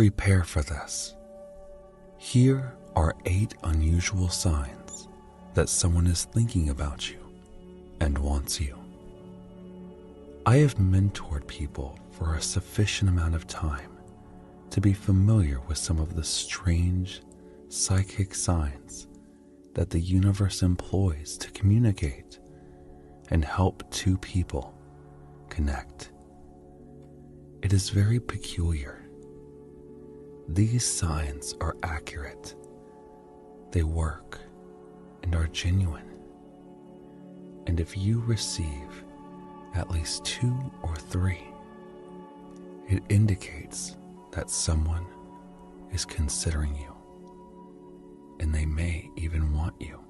Prepare for this. Here are 8 unusual signs that someone is thinking about you and wants you. I have mentored people for a sufficient amount of time to be familiar with some of the strange psychic signs that the universe employs to communicate and help two people connect. It is very peculiar. These signs are accurate. They work and are genuine. And if you receive at least 2 or 3, it indicates that someone is considering you, and they may even want you.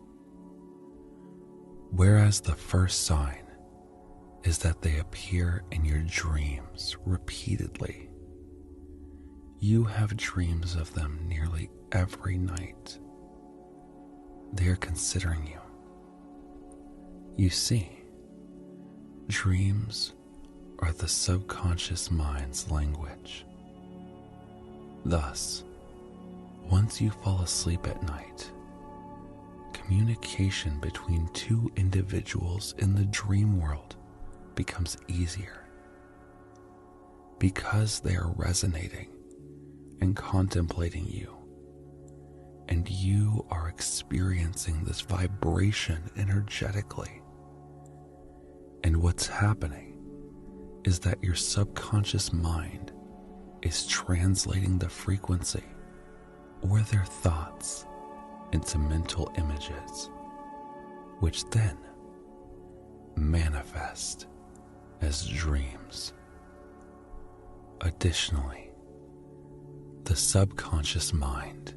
Whereas the first sign is that they appear in your dreams repeatedly. You have dreams of them nearly every night. They are considering you. You see, dreams are the subconscious mind's language. Thus, once you fall asleep at night, communication between 2 individuals in the dream world becomes easier because they are resonating and contemplating you, and you are experiencing this vibration energetically. And what's happening is that your subconscious mind is translating the frequency or their thoughts into mental images, which then manifest as dreams. Additionally, the subconscious mind,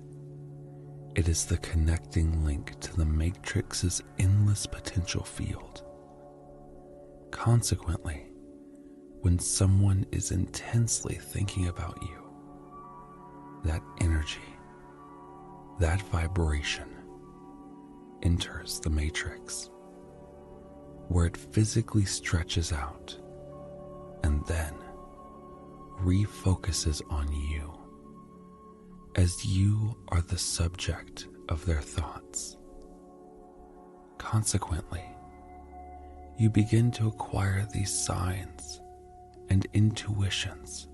it is the connecting link to the matrix's endless potential field. Consequently, when someone is intensely thinking about you, that energy, that vibration enters the matrix, where it physically stretches out and then refocuses on you, as you are the subject of their thoughts. Consequently, you begin to acquire these signs and intuitions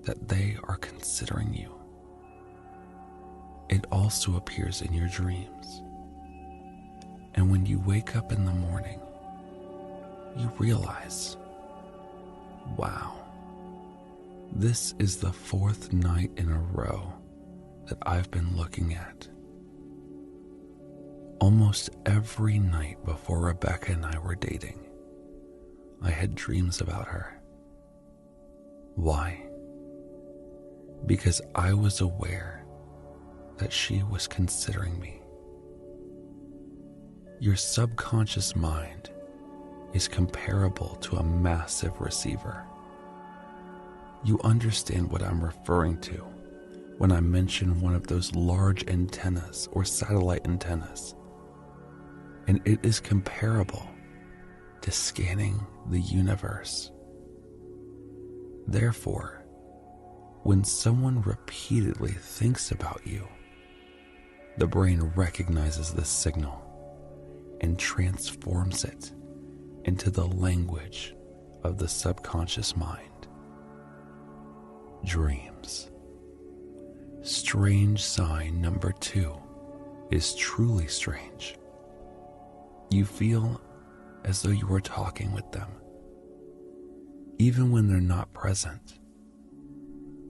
that they are considering you. It also appears in your dreams. And when you wake up in the morning, you realize, wow, this is the 4th night in a row that I've been looking at. Almost every night before Rebecca and I were dating, I had dreams about her. Why? Because I was aware that she was considering me. Your subconscious mind is comparable to a massive receiver. You understand what I'm referring to when I mention one of those large antennas or satellite antennas, and it is comparable to scanning the universe. Therefore, when someone repeatedly thinks about you, the brain recognizes this signal and transforms it into the language of the subconscious mind. Dreams. Strange sign number 2 is truly strange. You feel as though you were talking with them, even when they're not present.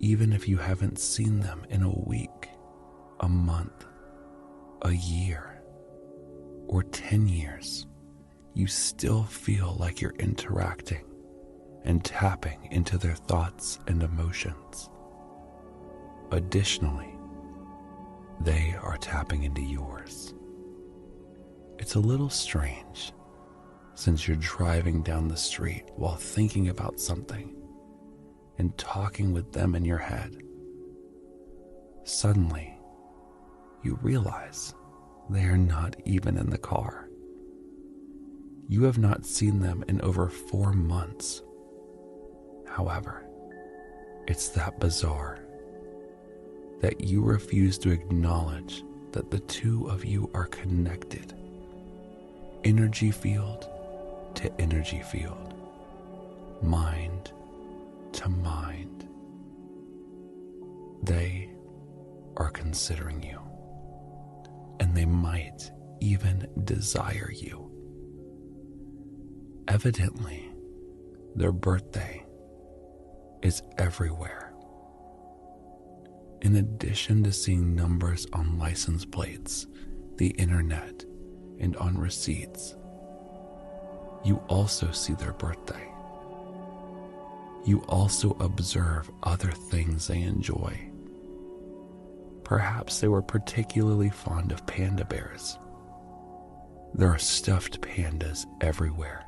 Even if you haven't seen them in a week, a month, a year, or 10 years, you still feel like you're interacting and tapping into their thoughts and emotions. Additionally, they are tapping into yours. It's a little strange, since you're driving down the street while thinking about something and talking with them in your head. Suddenly, you realize they are not even in the car. You have not seen them in over 4 months. However, it's that bizarre that you refuse to acknowledge that the two of you are connected, energy field to energy field, mind to mind. They are considering you, and they might even desire you. Evidently, their birthday is everywhere. In addition to seeing numbers on license plates, the internet, and on receipts, you also see their birthday. You also observe other things they enjoy. Perhaps they were particularly fond of panda bears. There are stuffed pandas everywhere.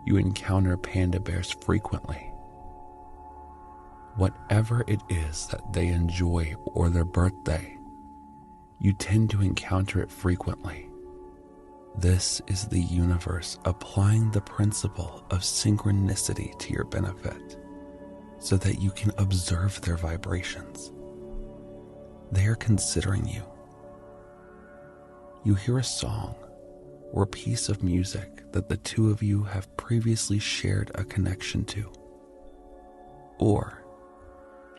You encounter panda bears frequently. Whatever it is that they enjoy or their birthday, you tend to encounter it frequently. This is the universe applying the principle of synchronicity to your benefit so that you can observe their vibrations. They are considering you. You hear a song or a piece of music that the two of you have previously shared a connection to. Or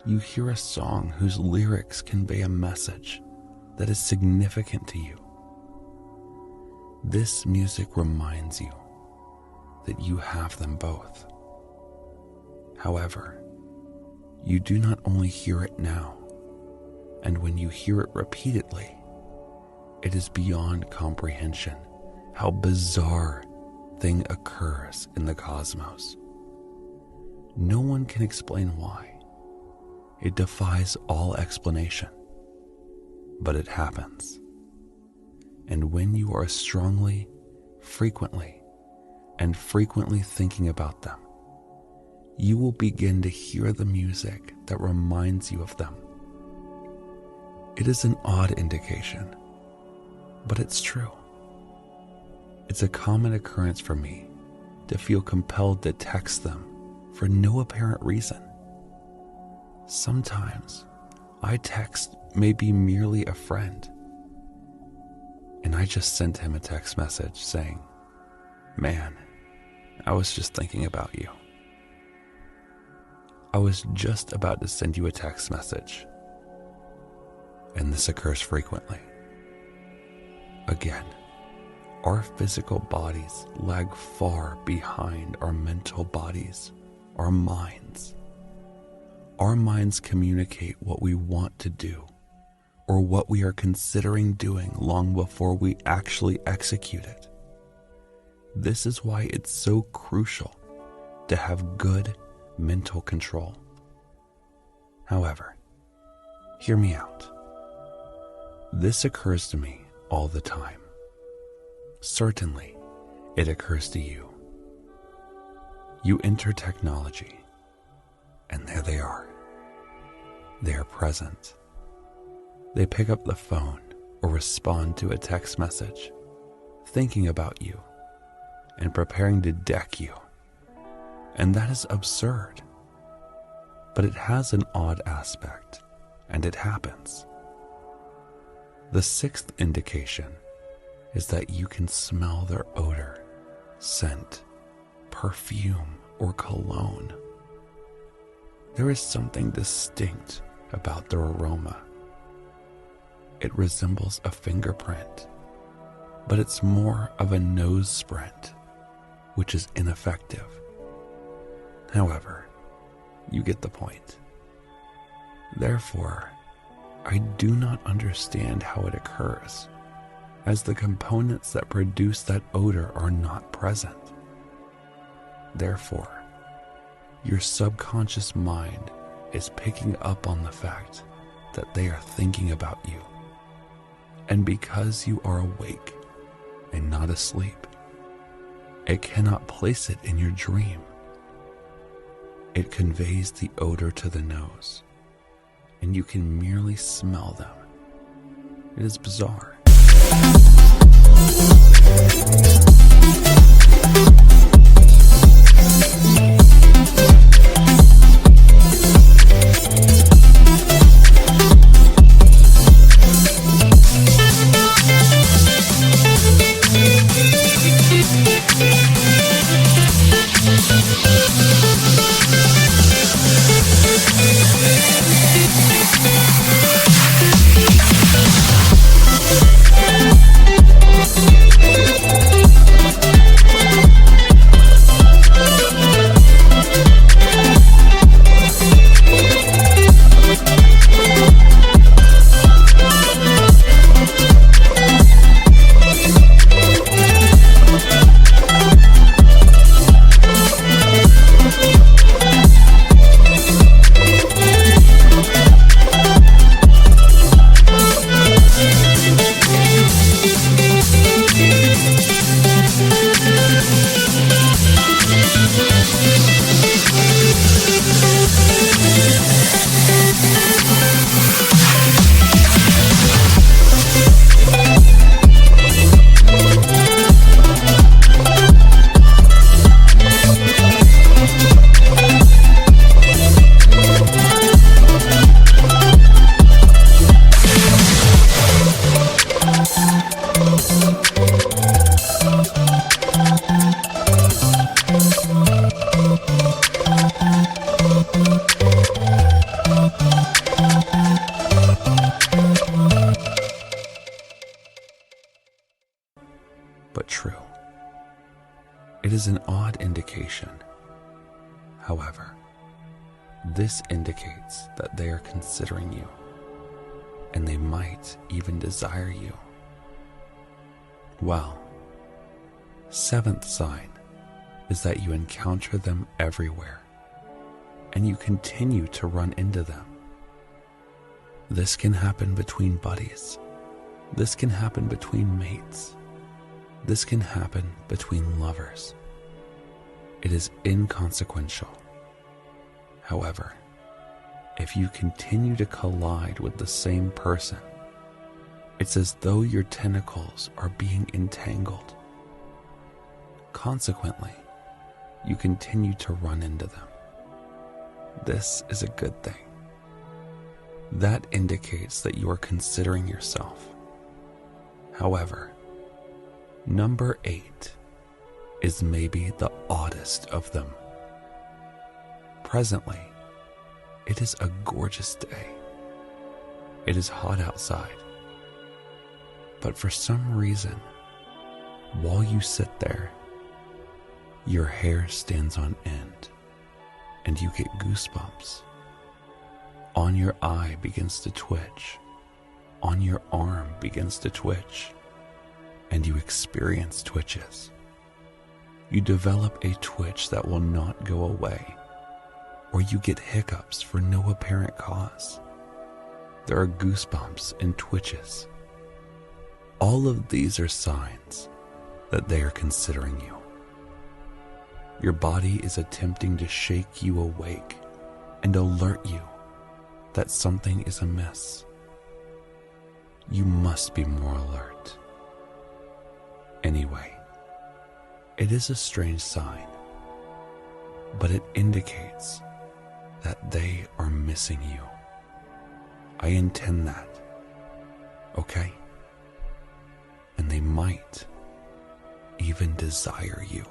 you hear a song whose lyrics convey a message that is significant to you. This music reminds you that you have them both. However, you do not only hear it now, and when you hear it repeatedly, it is beyond comprehension how bizarre thing occurs in the cosmos. No one can explain why. It defies all explanation, but it happens. And when you are strongly, frequently thinking about them, you will begin to hear the music that reminds you of them. It is an odd indication, but it's true. It's a common occurrence for me to feel compelled to text them for no apparent reason. Sometimes I text maybe merely a friend, and I just sent him a text message saying, "Man, I was just thinking about you." I was just about to send you a text message, and this occurs frequently. Again, our physical bodies lag far behind our mental bodies, our minds. Our minds communicate what we want to do or what we are considering doing long before we actually execute it. This is why it's so crucial to have good mental control. However, hear me out. This occurs to me all the time. Certainly, it occurs to you. You enter technology, and there they are. They are present. They pick up the phone or respond to a text message, thinking about you and preparing to deck you. And that is absurd. But it has an odd aspect, and it happens. The sixth indication is that you can smell their odor, scent, perfume, or cologne. There is something distinct about their aroma. It resembles a fingerprint, but it's more of a nose sprint, which is ineffective. However, you get the point. Therefore, I do not understand how it occurs, as the components that produce that odor are not present. Therefore, your subconscious mind is picking up on the fact that they are thinking about you. And because you are awake and not asleep, it cannot place it in your dream. It conveys the odor to the nose, and you can merely smell them. It is bizarre. But true. It is an odd indication. However, this indicates that they are considering you, and they might even desire you. Well, seventh sign is that you encounter them everywhere, and you continue to run into them. This can happen between buddies. This can happen between mates. This can happen between lovers. It is inconsequential. However, if you continue to collide with the same person, it's as though your tentacles are being entangled. Consequently, you continue to run into them. This is a good thing. That indicates that you are considering yourself. However, number 8 is maybe the oddest of them. Presently, it is a gorgeous day. It is hot outside. But for some reason, while you sit there, your hair stands on end and you get goosebumps. On your eye begins to twitch. On your arm begins to twitch. And you experience twitches. You develop a twitch that will not go away, or you get hiccups for no apparent cause. There are goosebumps and twitches. All of these are signs that they are considering you. Your body is attempting to shake you awake and alert you that something is amiss. You must be more alert. Anyway, it is a strange sign, but it indicates that they are missing you. I intend that, okay? And they might even desire you.